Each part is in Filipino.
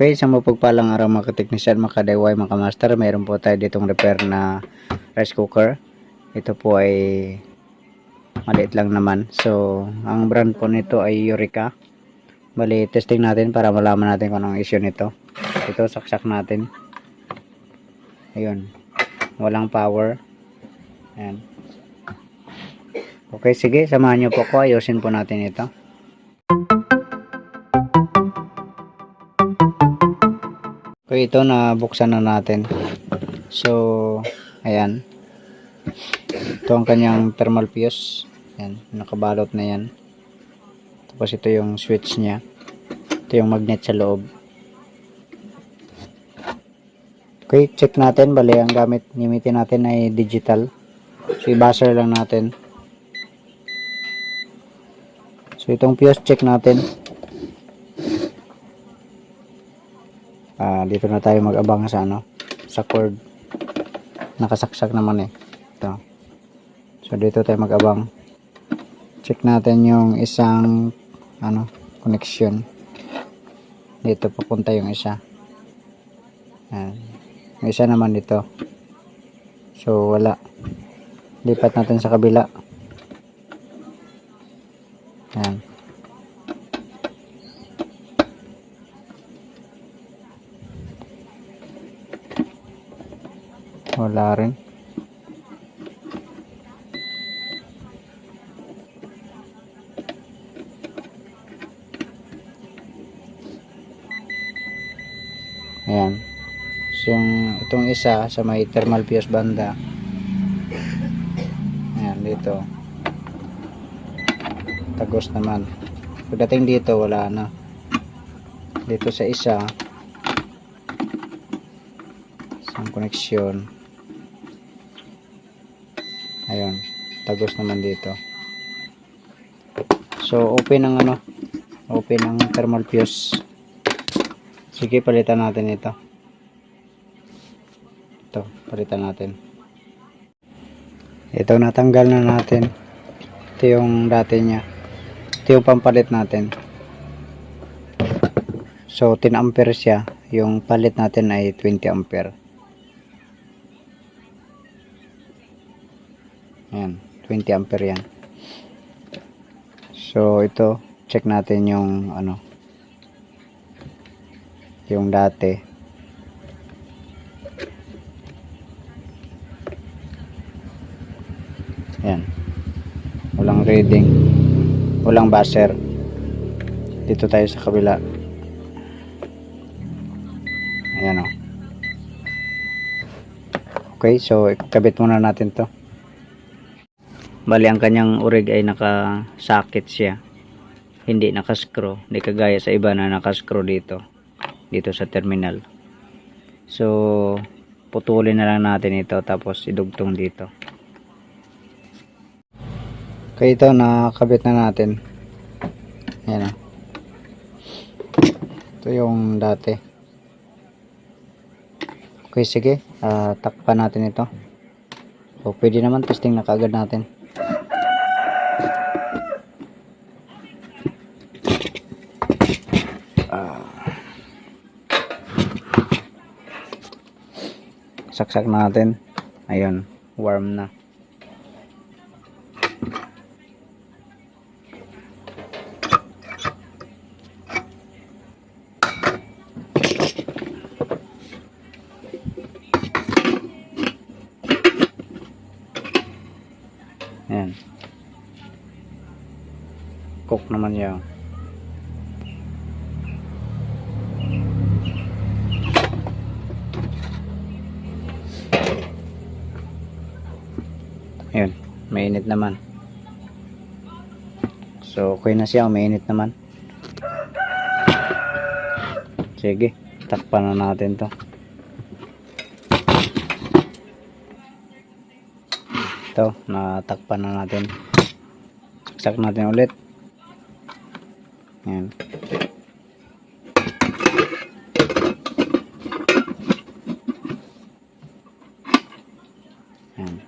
Okay, sa mapagpalang araw mga kateknisyan, mga ka-DIY, mga ka-master, mayroon po tayo ditong repair na rice cooker. Ito po ay maliit lang naman. So, ang brand po nito ay Eureka. Bali, testing natin para malaman natin kung anong issue nito. Ito, saksak natin. Ayun. Walang power. Ayan. Okay, sige. Samahan nyo po ko. Ayusin po natin ito. Okay, ito nabuksan na natin. So, ayan. Ito ang kanyang thermal fuse. Ayan, nakabalot na yan. Tapos ito yung switch niya. Ito yung magnet sa loob. Okay, check natin. Bali, ang gamitin natin ay digital. So, i-buzzer lang natin. So, itong fuse check natin. Dito na tayo mag-abang sa sa cord. Nakasaksak naman eh. Ito. So, dito tayo mag-abang. Check natin yung isang connection. Dito papunta yung isa. Ayan. May isa naman dito. So, wala. Lipat natin sa kabila. Ayan. Wala rin. Ayan. So, itong isa sa may thermal fuse banda. Ayan, dito. Tagos naman. Pagdating dito, wala na. Dito sa isa, isang koneksyon. Ayun. Tagos naman dito. So, open ang open ang thermal fuse. Sige, palitan natin ito. Ito, palitan natin. Ito, natanggal na natin. Ito yung dati niya. Ito yung pampalit natin. So, 10 ampere siya. Yung palit natin ay 20 ampere. Ayan, 20 ampere yan. So, ito, check natin yung yung dati. Ayan. Walang reading. Walang buzzer. Dito tayo sa kabila. Ayan o. Okay, so ikabit muna natin to. Bali, ang kanyang urig ay nakasakit siya. Hindi nakascrew. Hindi kagaya sa iba na nakascrew dito sa terminal. So, putulin na lang natin ito tapos idugtong dito. Okay, ito nakabit na natin. Ayan o. Ito yung dati. Okay, sige. Takpan natin ito. So, pwede naman. Testing na kaagad natin. Saksak natin. Ayun. Warm na. Ayan. Cook naman yan. Ayan. Mainit naman. So, okay na siya. Mainit naman. Sige. Takpan na natin to. Ito, natakpan na natin. Saksak natin ulit. Ayan. Ayan.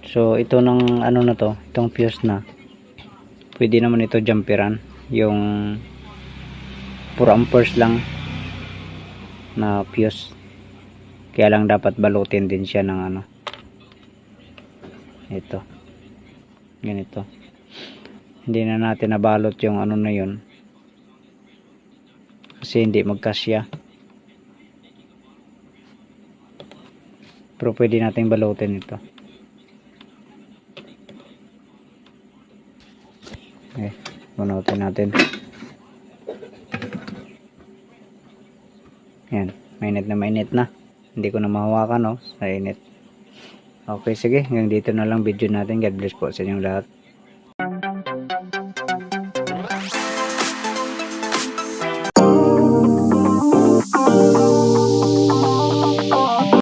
So ito ng ano na to, itong fuse na. Pwede naman ito jumperan, yung 4 amperes lang na fuse. Kaya lang dapat balutin din siya ng ano. Ito. Ganito. Hindi na natin nabalot yung ano na yun. Kasi hindi magkasya. Pero pwede nating balutin ito. Okay. Bunutin natin. Yan. Mainit na mainit na. Hindi ko na mahawakan, no? Sa init. Okay, sige. Hanggang dito na lang video natin. God bless po sa inyong lahat.